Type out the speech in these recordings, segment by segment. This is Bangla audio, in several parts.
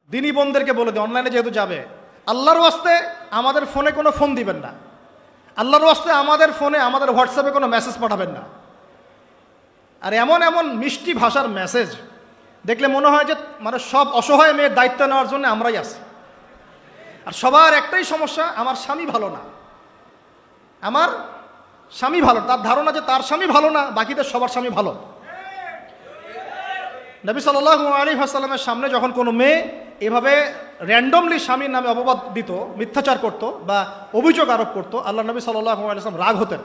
দিনী বোনদেরকে বলে দিই, অনলাইনে যেহেতু যাবে, আল্লাহর ওয়াস্তে আমাদের ফোনে কোনো ফোন দিবেন না, আল্লাহর ওয়াস্তে আমাদের ফোনে আমাদের হোয়াটসঅ্যাপে কোনো মেসেজ পাঠাবেন না। আর এমন এমন মিষ্টি ভাষার মেসেজ দেখলে মনে হয় যে মানে সব অসহায় মেয়ের দায়িত্ব নেওয়ার জন্য আমরাই আছি। আর সবার একটাই সমস্যা, আমার স্বামী ভালো না, আমার স্বামী ভালো, তার ধারণা যে তার স্বামী ভালো না, বাকিদের সবার স্বামী ভালো। নবী সাল্লাল্লাহু আলাইহি ওয়াসাল্লামের সামনে যখন কোনো মেয়ে এভাবে র্যান্ডমলি স্বামীর নামে অপবাদ দিত, মিথ্যাচার করত বা অভিযোগ আরোপ করত, আল্লাহ নবী সাল্লাল্লাহু আলাইহি ওয়াসাল্লাম রাগ হতেন।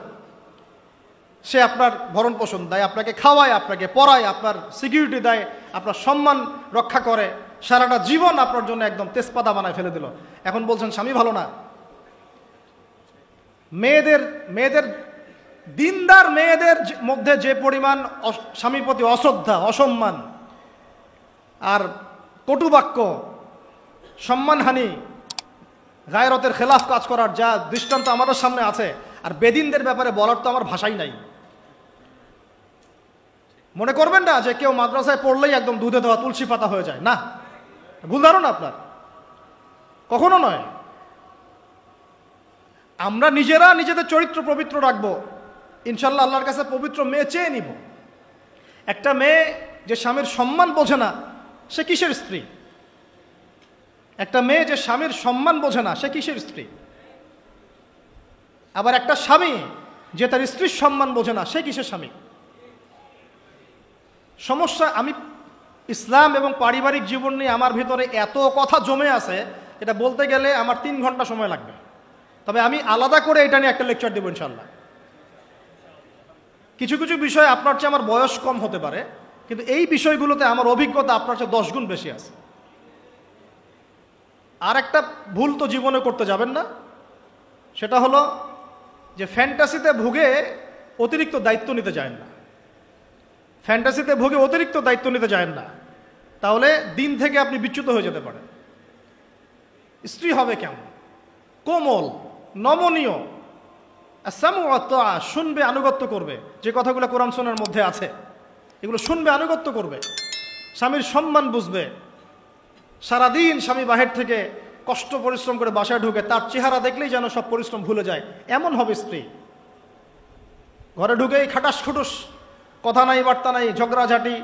সে আপনার ভরণ পোষণ দেয়, আপনাকে খাওয়ায়, আপনাকে পড়ায়, আপনার সিকিউরিটি দেয়, আপনার সম্মান রক্ষা করে, সারাটা জীবন আপনার জন্য একদম তেজপাতা বানায় ফেলে দিল, এখন বলছেন স্বামী ভালো না। মেয়েদের দিনদার মেয়েদের মধ্যে যে পরিমাণ স্বামীর প্রতি অশ্রদ্ধা, অসম্মান আর কটুবাক্য, সম্মানহানি, গায়রতের খেলাফ কাজ করার যা দৃষ্টান্ত আমাদের সামনে আছে, আর বেদিনদের ব্যাপারে বলার তো আমার ভাষাই নাই। মনে করবেন না যে কেউ মাদ্রাসায় পড়লেই একদম দুধে দেওয়া তুলসী পাতা হয়ে যায়, না, ভুল ধারণা আপনার, কখনো নয়। আমরা নিজেরা নিজেদের চরিত্র পবিত্র রাখবো, ইনশাল্লাহ আল্লাহর কাছে পবিত্র মেয়ে চেয়ে নিব। একটা মেয়ে যে স্বামীর সম্মান বোঝে না, সে কিসের স্ত্রী? একটা মেয়ে যে স্বামীর সম্মান বোঝে না, সে কিসের স্ত্রী? আবার একটা স্বামী যে তার স্ত্রীর সম্মান বোঝে না, সে কিসের স্বামী? সমস্যা, আমি ইসলাম এবং পারিবারিক জীবন নিয়ে আমার ভিতরে এত কথা জমে আছে, এটা বলতে গেলে আমার 3 ঘন্টা সময় লাগবে। তবে আমি আলাদা করে এটা নিয়ে একটা লেকচার দেবো ইনশাল্লাহ। কিছু কিছু বিষয় আপনার চেয়ে আমার বয়স কম হতে পারে, কিন্তু এই বিষয়গুলোতে আমার অভিজ্ঞতা আপনার চেয়ে 10 গুণ বেশি আছে। আর একটা ভুল তো জীবনে করতে যাবেন না, সেটা হলো যে ফ্যান্টাসিতে ভুগে অতিরিক্ত দায়িত্ব নিতে যায় না। ফ্যান্টাসিতে ভুগে অতিরিক্ত দায়িত্ব নিতে যায় না, তাহলে দিন থেকে আপনি বিচ্যুত হয়ে যেতে পারেন। স্ত্রী হবে কেমন? কোমল, নমনীয়, শুনবে, আনুগত্য করবে, যে কথাগুলো কোরআন সুন্নাহর মধ্যে আছে এগুলো শুনবে, আনুগত্য করবে, স্বামীর সম্মান বুঝবে। সারাদিন স্বামী বাহির থেকে কষ্ট পরিশ্রম করে বাসায় ঢুকে, তার চেহারা দেখলেই যেন সব পরিশ্রম ভুলে যায়, এমন হবে স্ত্রী। ঘরে ঢুকেই খাটাস খুটুস, কথা নাই বার্তা নাই, ঝগড়াঝাটি,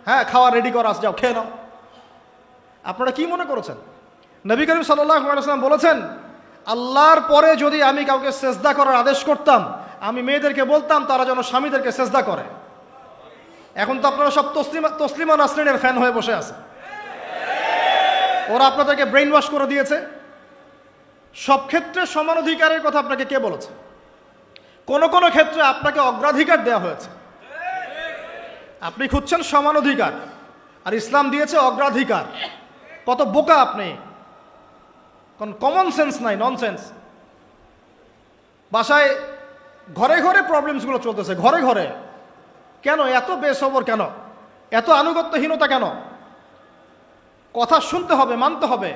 হ্যাঁ খাওয়া রেডি করা, যাও খেয়ে নাও। আপনারা কি মনে করেছেন? নবী করিম সাল্লাল্লাহু আলাইহি ওয়াসাল্লাম বলেছেন, আল্লাহর পরে যদি আমি কাউকে সেজদা করার আদেশ করতাম, আমি মেয়েদেরকে বলতাম তারা যেন স্বামীদেরকে সেজদা করে। এখন তো আপনারা সব তসলিমা নাসরিনের ফ্যান হয়ে বসে আছে, ওরা আপনাদেরকে ব্রেইন ওয়াশ করে দিয়েছে। সব ক্ষেত্রে সমান অধিকারের কথা আপনাকে কে বলেছে? কোন কোন ক্ষেত্রে আপনাকে অগ্রাধিকার দেওয়া হয়েছে। আপনি খুঁজছেন সমান অধিকার, আর ইসলাম দিয়েছে অগ্রাধিকার। কত বোকা আপনি, কোন কমন সেন্স নাই, ননসেন্স। বাসায় ঘরে ঘরে প্রবলেমসগুলো চলতেছে, ঘরে ঘরে। কেন এত বেসবর? কেন এত আনুগত্যহীনতা? কেন? কথা শুনতে হবে, মানতে হবে,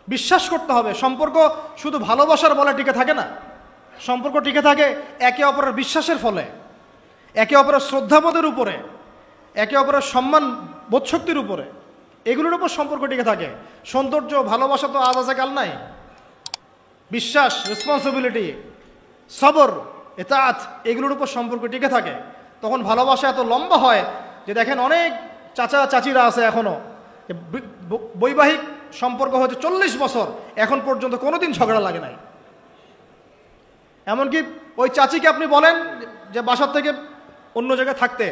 বিশ্বাস করতে হবে। সম্পর্ক শুধু ভালোবাসার বলে টিকে থাকে না, সম্পর্ক টিকে থাকে একে অপরের বিশ্বাসের ফলে, একে অপরের শ্রদ্ধাবোধের উপরে, একে অপরের সম্মান বোধশক্তির উপরে, এগুলোর উপর সম্পর্ক টিকে থাকে। সৌন্দর্য, ভালোবাসা তো আজ আছে কাল নাই। বিশ্বাস, রেসপন্সিবিলিটি, সবর, ইতাআত, এগুলোর উপর সম্পর্ক টিকে থাকে। তখন ভালোবাসা এত লম্বা হয় যে দেখেন অনেক চাচা চাচিরা আছে এখনো, বৈবাহিক সম্পর্ক হয়েছে 40 বছর, এখন পর্যন্ত কোনোদিন ঝগড়া লাগে নাই। এমনকি ওই চাচিকে আপনি বলেন যে বাসার থেকে অন্য জায়গায় থাকতে,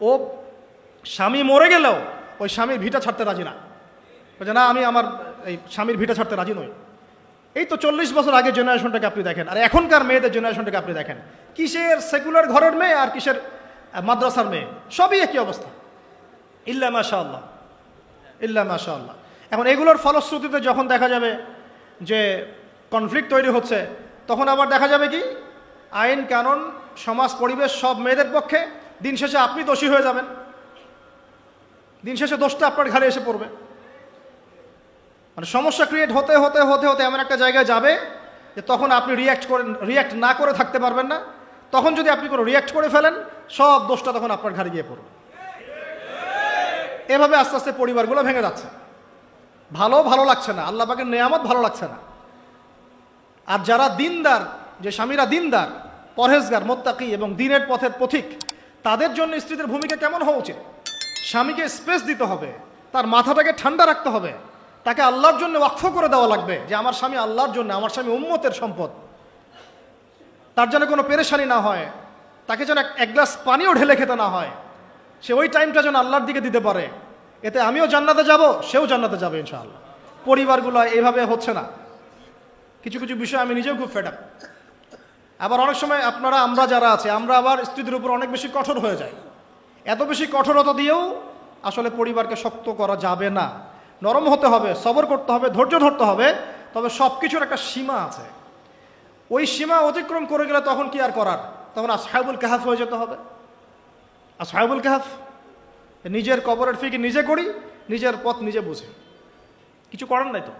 ও স্বামী মরে গেলেও ওই স্বামীর ভিটা ছাড়তে রাজি না, বলছে না আমি আমার এই স্বামীর ভিটা ছাড়তে রাজি নই। এই তো 40 বছর আগে জেনারেশনটাকে আপনি দেখেন, আর এখনকার মেয়েদের জেনারেশনটাকে আপনি দেখেন, কিসের সেকুলার ঘরের মেয়ে আর কিসের মাদ্রাসার মেয়ে, সবই একই অবস্থা। ইল্লা মাশাআল্লাহ, ইল্লা মাশাআল্লাহ। এখন এগুলোর ফলশ্রুতিতে যখন দেখা যাবে যে কনফ্লিক্ট তৈরি হচ্ছে, তখন আবার দেখা যাবে কি আইন কানুন সমাজ পরিবেশ সব মেয়েদের পক্ষে, দিন শেষে আপনি দোষী হয়ে যাবেন, দিন শেষে দোষটা আপনার ঘাড়ে এসে পড়বে। মানে সমস্যা ক্রিয়েট হতে হতে হতে হতে এমন একটা জায়গায় যাবে যে তখন আপনি রিয়্যাক্ট না করে থাকতে পারবেন না। তখন যদি আপনি কোনো রিয়্যাক্ট করে ফেলেন, সব দোষটা তখন আপনার ঘাড়ে গিয়ে পড়বে। এভাবে আস্তে আস্তে পরিবারগুলো ভেঙে যাচ্ছে। ভালো লাগছে না, আল্লাহ পাকের নেয়ামত ভালো লাগছে না। আর যারা দিনদার, যে স্বামীরা দিনদার, পরহেজগার, মোত্তাকি এবং দিনের পথের পথিক, তাদের জন্য স্ত্রীদের ভূমিকা কেমন হওয়া উচিত? স্বামীকে স্পেস দিতে হবে, তার মাথাটাকে ঠান্ডা রাখতে হবে, তাকে আল্লাহর জন্য ওয়াকফ করে দেওয়া লাগবে যে আমার স্বামী আল্লাহর জন্য, আমার স্বামী উম্মতের সম্পদ, তার যেন কোনো পেরেশানি না হয়, তাকে যেন এক গ্লাস পানিও ঢেলে খেতে না হয়, সে ওই টাইমটা যেন আল্লাহর দিকে দিতে পারে। এতে আমিও জান্নাতে যাব, সেও জান্নাতে যাবে ইনশাআল্লাহ। পরিবারগুলো এইভাবে হচ্ছে না। কিছু কিছু বিষয় আমি নিজেও খুব ফেড আপ। আবার অনেক সময় আমরা যারা আছে, আমরা আবার স্ত্রীদের উপর অনেক বেশি কঠোর হয়ে যাই। এত বেশি কঠোরতা দিয়েও আসলে পরিবারকে শক্ত করা যাবে না। নরম হতে হবে, সবর করতে হবে, ধৈর্য ধরতে হবে। তবে সব কিছুর একটা সীমা আছে। ওই সীমা অতিক্রম করে গেলে তখন কি আর করার? তখন আসহাবুল কাহাফ হয়ে যেতে হবে। আসহাবুল কাহাফ, নিজের কবরের ফিকির নিজে করি, নিজের পথ নিজে বুঝি, কিছু করার নাই তো।